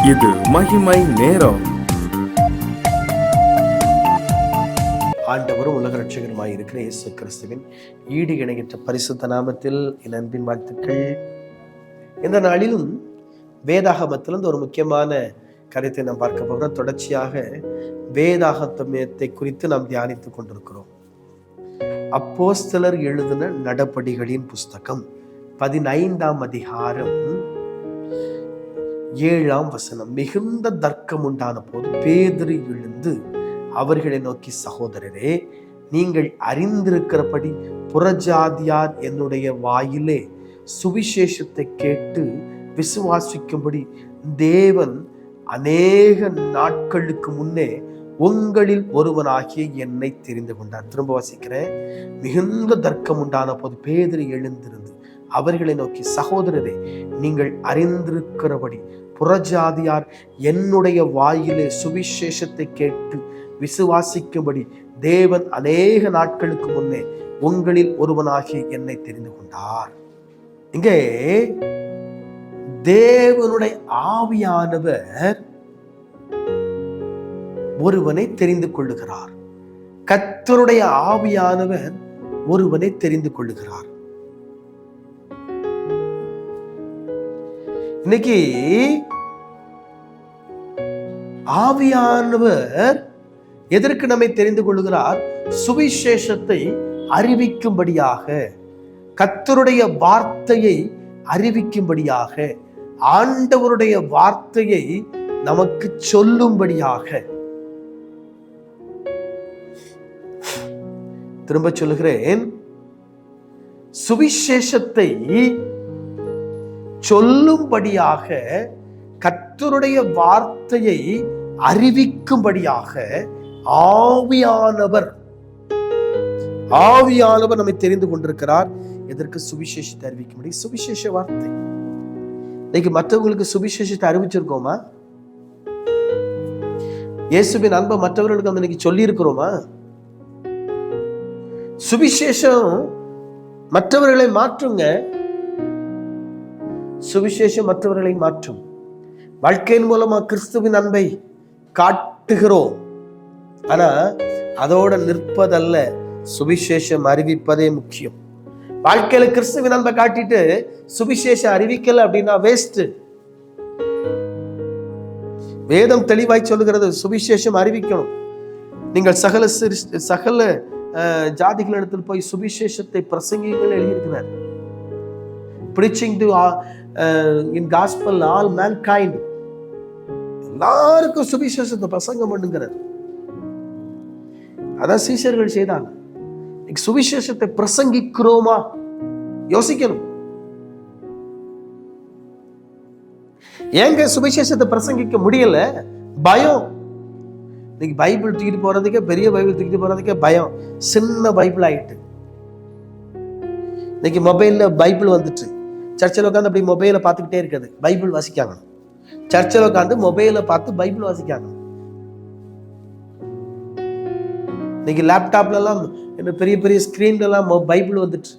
இது மகிமை நேரம். ஆண்டவரும் உலக ரட்சகருமாய் இருக்கிற இயேசு கிறிஸ்துவின் ஈடு இணையற்ற பரிசுத்த நாமத்தில் என் அன்பின் வாழ்த்துக்கள். இந்த நாளிலும் வேதாகமத்திலிருந்து ஒரு முக்கியமான கருத்தை நாம் பார்க்க போகிறோம். தொடர்ச்சியாக வேதாகமத்தை குறித்து நாம் தியானித்துக் கொண்டிருக்கிறோம். அப்போஸ்தலர் எழுதின நடபடிகளின் புஸ்தகம் 15ஆம் அதிகாரம் 7ஆம் வசனம். மிகுந்த தர்க்கம் உண்டான போது பேதுரு எழுந்து அவர்களை நோக்கி, சகோதரரே, நீங்கள் அறிந்திருக்கிறபடி புறஜாதியார் என்னுடைய வாயிலே சுவிசேஷத்தை கேட்டு விசுவாசிக்கும்படி தேவன் அநேக நாட்களுக்கு முன்னே உங்களில் ஒருவனாகிய என்னை தெரிந்து கொண்டார். திரும்ப வாசிக்கிறேன். மிகுந்த தர்க்கம் உண்டான போது பேதுரு எழுந்திருந்து அவர்களை நோக்கி, சகோதரரே, நீங்கள் அறிந்திருக்கிறபடி புறஜாதியார் என்னுடைய வாயிலே சுவிசேஷத்தை கேட்டு விசுவாசிக்கும்படி தேவன் அநேக நாட்களுக்கு முன்னே உங்களில் ஒருவனாகிய என்னை தெரிந்து கொண்டார். இங்கே தேவனுடைய ஆவியானவர் ஒருவனை தெரிந்து கொள்ளுகிறார். கர்த்தருடைய ஆவியானவர் ஒருவனை தெரிந்து கொள்ளுகிறார். இன்னைக்கு ஆவியானவர் எதற்கு நம்மை தெரிந்து கொள்ளுகிறார்? சுவிசேஷத்தை அறிவிக்கும்படியாக, கர்த்தருடைய வார்த்தையை அறிவிக்கும்படியாக, ஆண்டவருடைய வார்த்தையை நமக்கு சொல்லும்படியாக. திரும்ப சொல்லுகிறேன், சுவிசேஷத்தை சொல்லும்படியாக, கர்த்தருடைய வார்த்தையை அறிவிக்கும்படியாக ஆவியானவர் நம்மை தெரிந்து கொண்டிருக்கிறார். எதற்கு? சுவிசேஷத்தை அறிவிக்கும்படி. சுவிசேஷ வார்த்தை. இன்னைக்கு மற்றவங்களுக்கு சுவிசேஷத்தை அறிவிச்சிருக்கோமா? இயேசுவின் அன்பை மற்றவர்களுக்கு நம்ம இன்னைக்கு சொல்லி இருக்கிறோமா? சுவிசேஷம் மற்றவர்களை மாற்றுங்க. சுவிசேஷம் மற்றவர்களை மாற்றும். வாழ்க்கையின் மூலமா கிறிஸ்துவின் அன்பை காட்டுகிறோம். ஆனா அதோட நிற்பதல்ல, சுவிசேஷம் அறிவிப்பதே முக்கியம். வாழ்க்கையில கிறிஸ்துவின் அன்பை காட்டிட்டு சுவிசேஷம் அறிவிக்கல அப்படின்னா வேஸ்ட். வேதம் தெளிவாய் சொல்லுகிறது, சுவிசேஷம் அறிவிக்கணும். நீங்கள் சகல ஜாதிகளிடத்தில் போய் சுவிசேஷத்தை பிரசங்கிகள் எழுதியிருக்கிறார். preaching to in gospel all mankind. எல்லாருக்கும் சுவிசேஷத்தை பிரசங்கம் பண்ணுங்கிறார். அதான் சீஷர்கள் செய்தாங்க. சுவிசேஷத்தை பிரசங்கிக்கிறோமா? யோசிக்கணும். ஏங்க சுவிசேஷத்தை பிரசங்கிக்க முடியல? பயம். இன்னைக்கு பைபிள் தூக்கிட்டு போறதுக்கே, பெரிய பைபிள் தூக்கிட்டு போறதுக்கே பயம். சின்ன பைபிள் ஆயிட்டு. இன்னைக்கு மொபைல்ல பைபிள் வந்துட்டு சர்ச்சில் உட்காந்து அப்படி மொபைலை பார்த்துக்கிட்டே இருக்காது, பைபிள் வாசிக்காங்க. சர்ச்சில் உட்காந்து மொபைலை பார்த்து பைபிள் வாசிக்காங்க. இன்னைக்கு லேப்டாப்ல எல்லாம் பெரிய பெரிய ஸ்கிரீன்ல எல்லாம் பைபிள் வந்துட்டு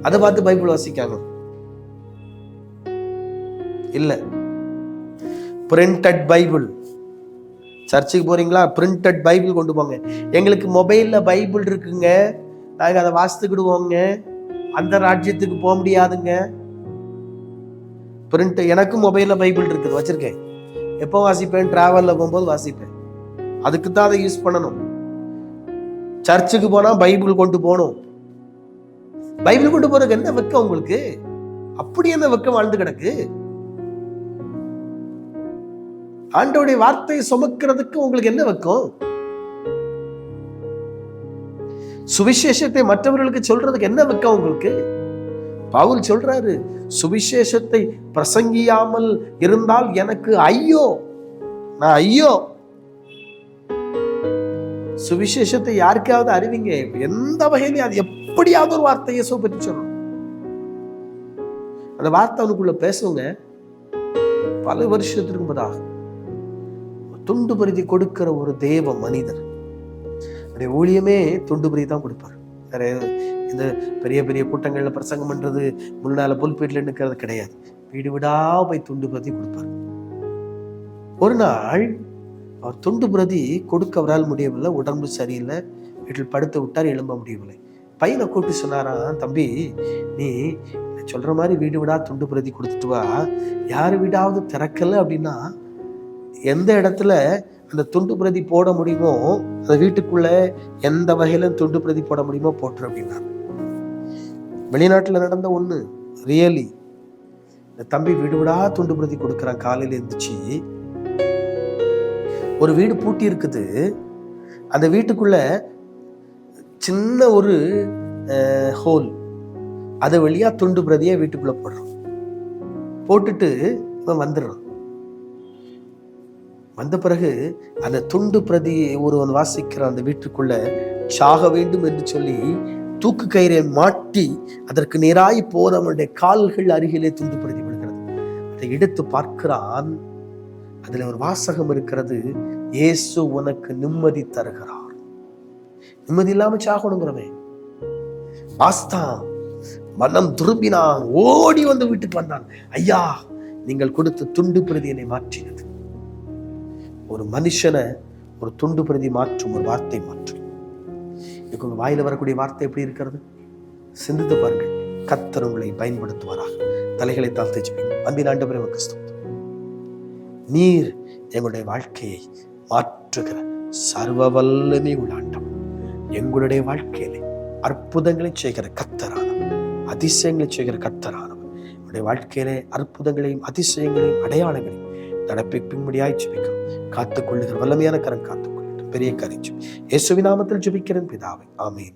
அதை பார்த்து பைபிள் வாசிக்காங்க. இல்ல, பிரிண்டட் பைபிள். சர்ச்சுக்கு போறீங்களா? பிரிண்டட் பைபிள் கொண்டு போங்க. எங்களுக்கு மொபைல்ல பைபிள் இருக்குங்க, நாங்க அதை வாசித்துக்கிடுவோங்க, அந்த ராஜ்யத்துக்கு போக முடியாதுங்க. பிரிண்ட். எனக்கும் மொபைல்ல பைபிள் இருக்குது, வச்சிருக்கேன். எப்போ வாசிப்பேன்? டிராவல்ல போகும்போது வாசிப்பேன். அதுக்கு தான் அதை யூஸ் பண்ணணும். சர்ச்சுக்கு போனா பைபிள் கொண்டு போகணும். பைபிள் கொண்டு போறதுக்கு என்ன வெக்கம் உங்களுக்கு? அப்படி என்ன வெக்கம் வாழ்ந்து கிடக்கு? ஆண்டவருடைய வார்த்தையை சுமக்கிறதுக்கு உங்களுக்கு என்ன வெக்கம்? சுவிசேஷத்தை மற்றவர்களுக்கு சொல்றதுக்கு என்ன வெக்கம் உங்களுக்கு? பவுல் சொல்றாரு, சுவிசேஷத்தை பிரசங்கியாமல் இருந்தால் எனக்கு ஐயோ, நான் ஐயோ. சுவிசேஷத்தை யாருக்காவது அறிவிங்க. எந்த வகையிலும் அது எப்படியாவது ஒரு வார்த்தையை பற்றி சொல்லணும். அந்த வார்த்தை அவனுக்குள்ள பேசுங்க. பல வருஷத்திற்கு முன்பதாக துண்டு பருதி கொடுக்கிற ஒரு தேவ மனிதர். ஊழியமே துண்டு பருதி தான் கொடுப்பார். வேற இந்த பெரிய பெரிய கூட்டங்கள்ல பிரசங்கம் பண்றது, முன்னால புல்பீட்ல நிற்கிறது கிடையாது. வீடு வீடா போய் துண்டு பருதி கொடுப்பார். ஒரு நாள் அவர் துண்டு பிரதி கொடுக்க அவரால் முடியவில்லை, உடம்பு சரியில்லை, வீட்டில் படுத்து விட்டார், எழும்ப முடியவில்லை. பையனை கூப்பிட்டு சொன்னாராம், தம்பி நீ சொல்ற மாதிரி வீடு விடா துண்டு பிரதி கொடுத்துட்டு வா, யாரு வீடாவது திறக்கல அப்படின்னா எந்த இடத்துல அந்த துண்டு பிரதி போட முடியுமோ அந்த வீட்டுக்குள்ள எந்த வகையில துண்டு பிரதி போட முடியுமோ போட்டுரு அப்படின்னா. வெளிநாட்டுல நடந்த ஒண்ணு ரியலி. இந்த தம்பி வீடு விடா துண்டு பிரதி கொடுக்குறான். காலையில இருந்துச்சு, ஒரு வீடு பூட்டி இருக்குது, அந்த வீட்டுக்குள்ள சின்ன ஒரு ஹோல், அதை வழியா துண்டு பிரதியை வீட்டுக்குள்ள போடுறான். போட்டுட்டு இவன் வந்துடுறான். வந்த பிறகு அந்த துண்டு பிரதி ஒருவன் வாசிக்கிற அந்த வீட்டுக்குள்ள சாக வேண்டும் என்று சொல்லி தூக்கு கயிறை மாட்டி அதற்கு நேராய் போறவனுடைய கால்கள் அருகிலே துண்டு பிரதி விடுகிறது. அதை எடுத்து பார்க்கிறான். அதுல ஒரு வாசகம் இருக்கிறது, இயேசு உனக்கு நிம்மதி தருகிறார். நிம்மதி இல்லாம சாகணுங்கிறவன் வாஸ்தான் மனம் திரும்பினான், ஓடி வந்து வீட்டுக்கு வந்தான். ஐயா, நீங்கள் கொடுத்த துண்டு பிரதி என்னை மாற்றினது. ஒரு மனுஷனை ஒரு துண்டு பிரதி மாற்றும் ஒரு வார்த்தை மாற்றும். இதுக்கு உங்க வாயில வரக்கூடிய வார்த்தை எப்படி இருக்கிறது? சிந்தித்து பாருங்கள். கர்த்தர் உங்களை பயன்படுத்துவாராக. தலைகளை தாழ்த்தி ஜெபிப்போம். அன்பின் ஆண்டவரே, உமக்கு ஸ்தோத்திரம். நீர் எங்களுடைய வாழ்க்கையை மாற்றுகிற சர்வ வல்லமை உள்ள ஆண்டவர். எங்களுடைய வாழ்க்கையிலே அற்புதங்களை செய்கிற கர்த்தரானவர், அதிசயங்களை செய்கிற கர்த்தரானவர். என்னுடைய வாழ்க்கையிலே அற்புதங்களையும் அதிசயங்களையும் அடையாளங்களையும் நடப்பிக்கும்படியாய் ஜெபிக்கிறோம். காத்துக்கொள்ளுகிற வல்லமையான கரம் காத்துக்கொள்ளட்டும். பெரிய காரியம் இயேசுவின் நாமத்தில் ஜெபிக்கிறேன் பிதாவே, ஆமென்.